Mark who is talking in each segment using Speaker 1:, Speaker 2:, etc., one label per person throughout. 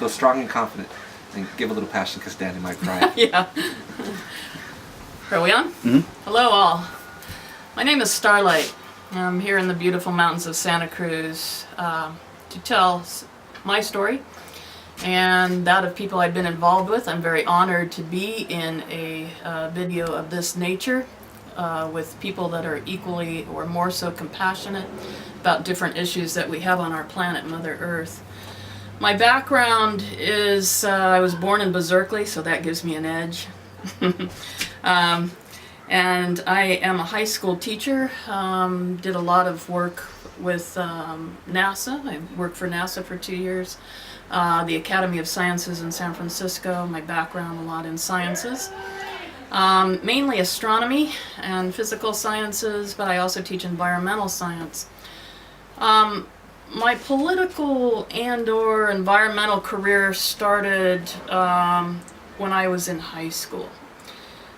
Speaker 1: feel strong and confident, and give a little passion because Danny might cry.
Speaker 2: Yeah. Are we on?
Speaker 3: Mm-hmm.
Speaker 2: Hello all. My name is Starlight. I'm here in the beautiful mountains of Santa Cruz to tell my story and that of people I've been involved with. I'm very honored to be in a video of this nature with people that are equally or more so compassionate about different issues that we have on our planet, Mother Earth. My background is I was born in Berkeley, so that gives me an edge. And I am a high school teacher, did a lot of work with NASA. I worked for NASA for 2 years, the Academy of Sciences in San Francisco. My background a lot in sciences, mainly astronomy and physical sciences, but I also teach environmental science. My political and/or environmental career started when I was in high school.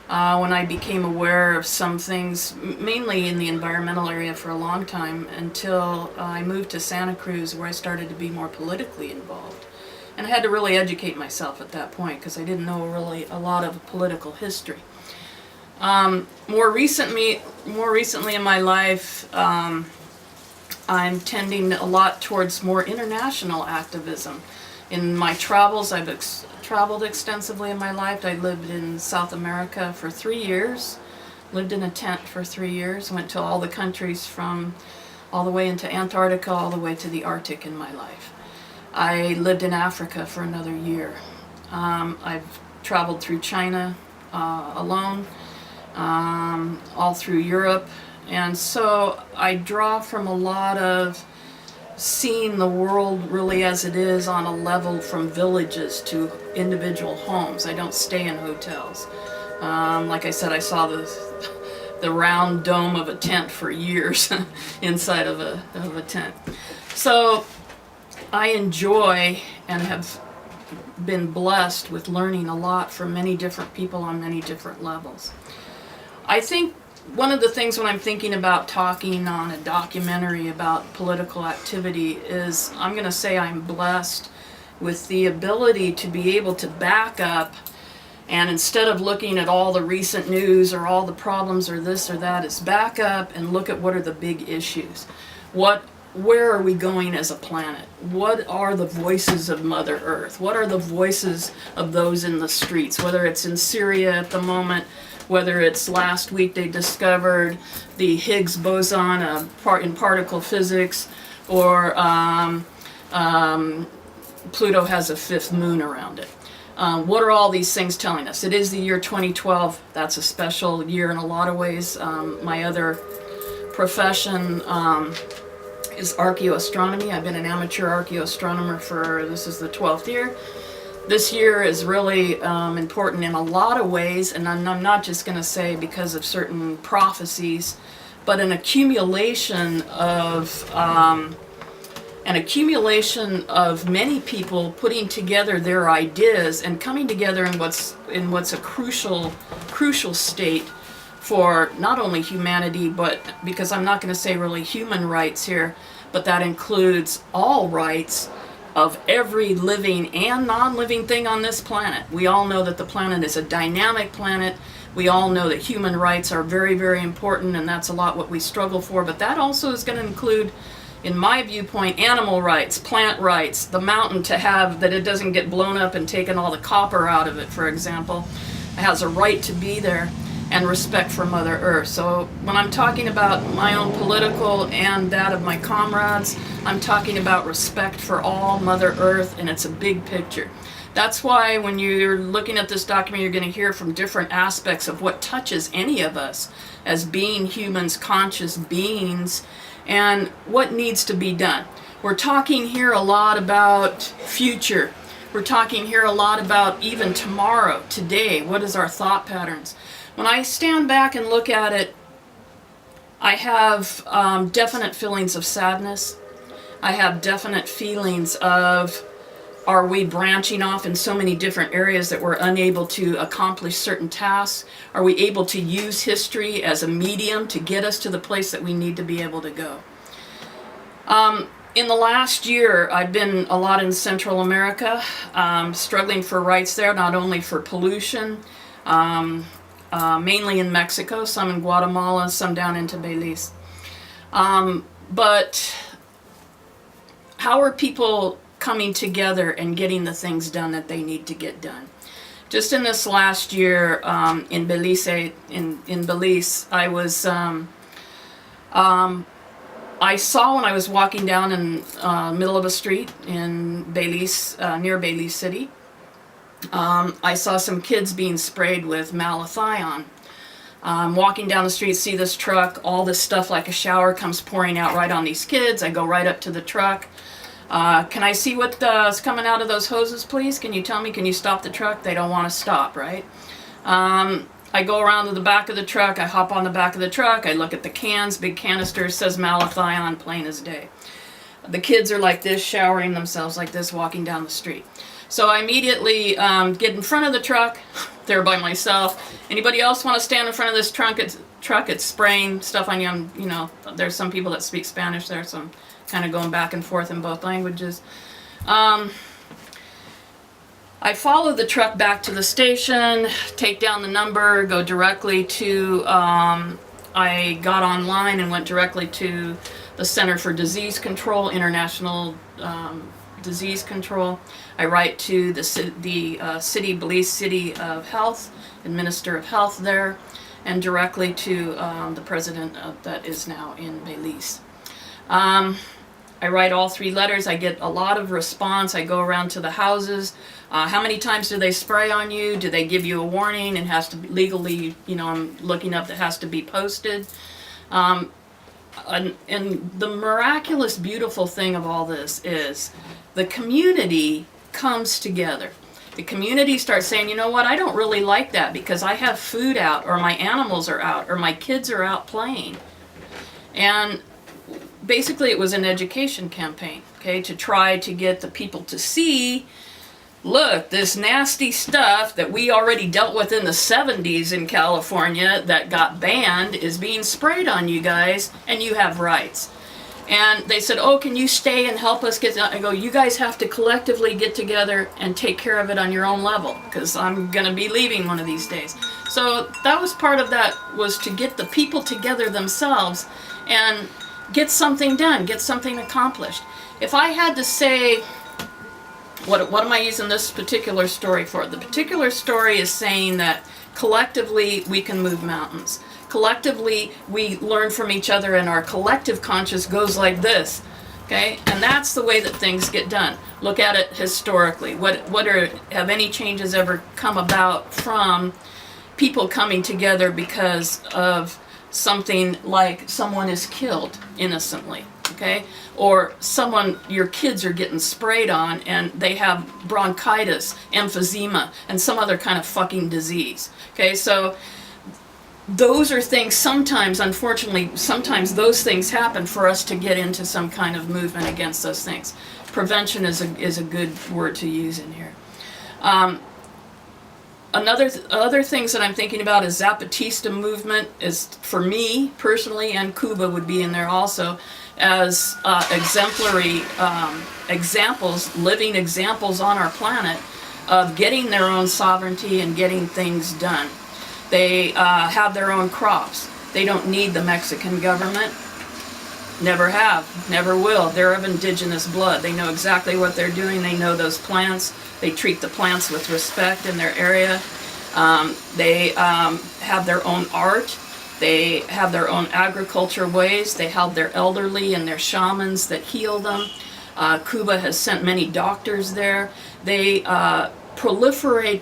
Speaker 2: When I became aware of some things, mainly in the environmental area for a long time, until I moved to Santa Cruz, where I started to be more politically involved. And I had to really educate myself at that point because I didn't know really a lot of political history. More recently in my life, I'm tending a lot towards more international activism. In my travels, I've traveled extensively in my life. I lived in South America for 3 years, lived in a tent for 3 years, went to all the countries from all the way into Antarctica, all the way to the Arctic in my life. I lived in Africa for another year. I've traveled through China alone, all through Europe, and so I draw from a lot of seeing the world really as it is on a level from villages to individual homes. I don't stay in hotels. Like I said, I saw the round dome of a tent for years inside of a tent. So I enjoy and have been blessed with learning a lot from many different people on many different levels. I think one of the things when I'm thinking about talking on a documentary about political activity is I'm going to say I'm blessed with the ability to be able to back up, and instead of looking at all the recent news or all the problems or this or that, is back up and look at what are the big issues. Where are we going as a planet? What are the voices of Mother Earth? What are the voices of those in the streets, whether it's in Syria at the moment, whether it's last week they discovered the Higgs boson in particle physics, or Pluto has a fifth moon around it. What are all these things telling us? It is the year 2012. That's a special year in a lot of ways. My other profession is archaeoastronomy. I've been an amateur archaeoastronomer this is the 12th year. This year is really important in a lot of ways, and I'm not just going to say because of certain prophecies, but an accumulation of many people putting together their ideas and coming together in what's a crucial state for not only humanity, but because I'm not going to say really human rights here, but that includes all rights of every living and non-living thing on this planet. We all know that the planet is a dynamic planet. We all know that human rights are very, very important, and that's a lot what we struggle for, but that also is going to include, in my viewpoint, animal rights, plant rights, the mountain to have that it doesn't get blown up and taken all the copper out of it, for example. It has a right to be there, and respect for Mother Earth. So when I'm talking about my own political and that of my comrades, I'm talking about respect for all Mother Earth, and it's a big picture. That's why when you're looking at this document, you're going to hear from different aspects of what touches any of us as being humans, conscious beings, and what needs to be done. We're talking here a lot about future. We're talking here a lot about even tomorrow, today. What is our thought patterns? When I stand back and look at it, I have definite feelings of sadness. I have definite feelings of, are we branching off in so many different areas that we're unable to accomplish certain tasks? Are we able to use history as a medium to get us to the place that we need to be able to go? In the last year, I've been a lot in Central America, struggling for rights there, not only for pollution, mainly in Mexico, some in Guatemala, some down into Belize. But how are people coming together and getting the things done that they need to get done? Just in this last year, in Belize, I was, I saw when I was walking down in middle of a street in Belize, near Belize City, I saw some kids being sprayed with malathion. Walking down the street, see this truck, all this stuff like a shower comes pouring out right on these kids. I go right up to the truck. Can I see what's coming out of those hoses, please? Can you tell me? Can you stop the truck? They don't want to stop, right? I go around to the back of the truck. I hop on the back of the truck. I look at the cans, big canisters, says malathion, plain as day. The kids are like this, showering themselves like this, walking down the street. So I immediately get in front of the truck, there by myself. Anybody else want to stand in front of this truck? It's spraying stuff on you. You know, there's some people that speak Spanish there, so I'm kind of going back and forth in both languages. I follow the truck back to the station, take down the number, go directly to, I got online and went directly to the Center for Disease Control, International Disease Control. I write to the city, Belize City of Health, and Minister of Health there, and directly to the president that is now in Belize. I write all 3 letters. I get a lot of response. I go around to the houses. How many times do they spray on you? Do they give you a warning? It has to be legally, you know, I'm looking up that has to be posted. And the miraculous, beautiful thing of all this is the community comes together. The community starts saying, you know what, I don't really like that because I have food out, or my animals are out, or my kids are out playing. And basically it was an education campaign, okay, to try to get the people to see, look, this nasty stuff that we already dealt with in the 70s in California that got banned is being sprayed on you guys, and you have rights. And they said, oh, can you stay and help us get that? I go, you guys have to collectively get together and take care of it on your own level, because I'm going to be leaving one of these days. So that was part of that, was to get the people together themselves and get something done, get something accomplished. If I had to say, what am I using this particular story for? The particular story is saying that collectively we can move mountains. Collectively we learn from each other, and our collective conscious goes like this, okay? And that's the way that things get done. Look at it historically. Have any changes ever come about from people coming together because of something like someone is killed innocently, okay? Or your kids are getting sprayed on and they have bronchitis, emphysema, and some other kind of fucking disease, okay? So those are things, sometimes, unfortunately, sometimes those things happen for us to get into some kind of movement against those things. Prevention is a good word to use in here. Other things that I'm thinking about is Zapatista movement is, for me personally, and Cuba would be in there also, as exemplary examples, living examples on our planet of getting their own sovereignty and getting things done. They have their own crops. They don't need the Mexican government. Never have, never will. They're of indigenous blood. They know exactly what they're doing. They know those plants. They treat the plants with respect in their area. They have their own art. They have their own agriculture ways. They have their elderly and their shamans that heal them. Cuba has sent many doctors there. They proliferate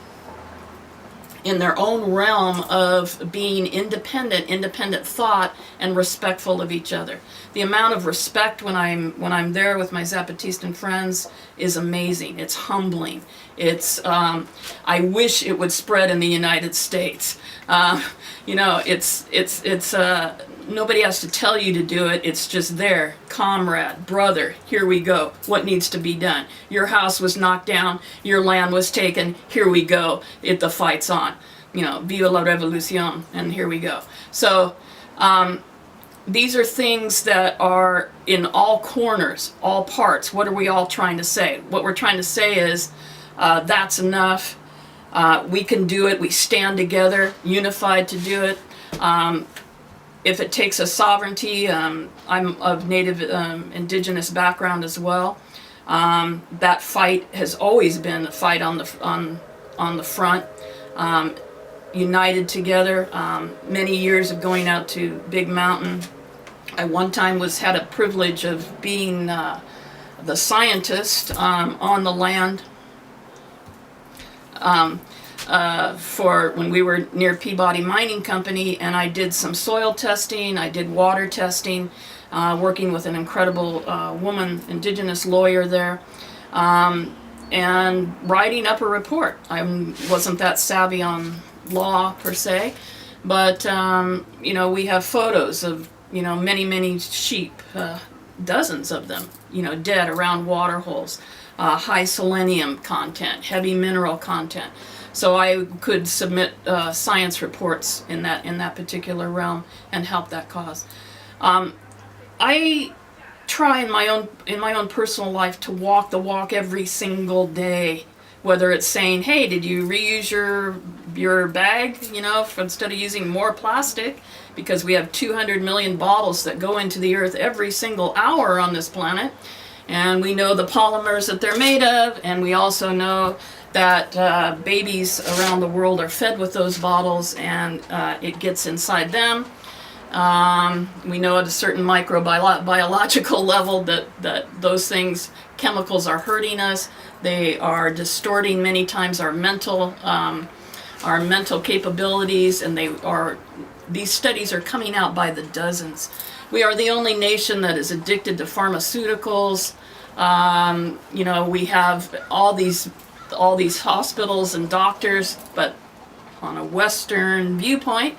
Speaker 2: in their own realm of being independent thought, and respectful of each other. The amount of respect when I'm there with my Zapatistan friends is amazing. It's humbling. It's I wish it would spread in the United States. You know, it's nobody has to tell you to do it. It's just there. Comrade, brother, here we go. What needs to be done? Your house was knocked down. Your land was taken. Here we go. The fight's on. You know, viva la revolución, and here we go. So these are things that are in all corners, all parts. What are we all trying to say? What we're trying to say is that's enough. We can do it. We stand together, unified to do it. If it takes a sovereignty, I'm of Native Indigenous background as well. That fight has always been a fight on the front, united together. Many years of going out to Big Mountain. I one time had a privilege of being the scientist on the land. For when we were near Peabody Mining Company, and I did some soil testing, I did water testing, working with an incredible woman, indigenous lawyer there, and writing up a report. I wasn't that savvy on law per se, but we have photos of many sheep, dozens of them, dead around water holes, high selenium content, heavy mineral content. So I could submit science reports in that particular realm and help that cause. I try in my own personal life to walk the walk every single day. Whether it's saying, hey, did you reuse your bag, instead of using more plastic, because we have 200 million bottles that go into the earth every single hour on this planet, and we know the polymers that they're made of, and we also know that babies around the world are fed with those bottles, and it gets inside them. We know at a certain microbiological level that those chemicals are hurting us. They are distorting many times our mental capabilities, and these studies are coming out by the dozens. We are the only nation that is addicted to pharmaceuticals. We have all these hospitals and doctors, but on a Western viewpoint,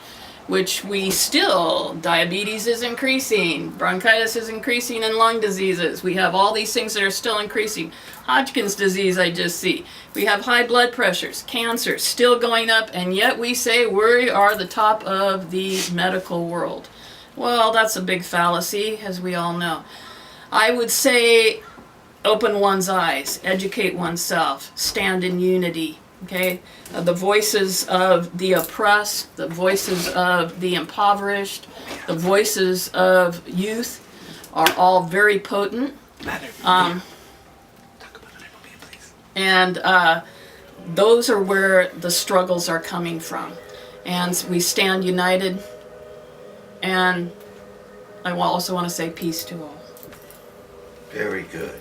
Speaker 2: which diabetes is increasing, bronchitis is increasing, and lung diseases. We have all these things that are still increasing. Hodgkin's disease, I just see. We have high blood pressures, cancer still going up, and yet we say we are the top of the medical world. Well, that's a big fallacy, as we all know. I would say open one's eyes, educate oneself, stand in unity. Okay, the voices of the oppressed, the voices of the impoverished, the voices of youth are all very potent. And those are where the struggles are coming from. And we stand united. And I also want to say peace to all.
Speaker 3: Very good.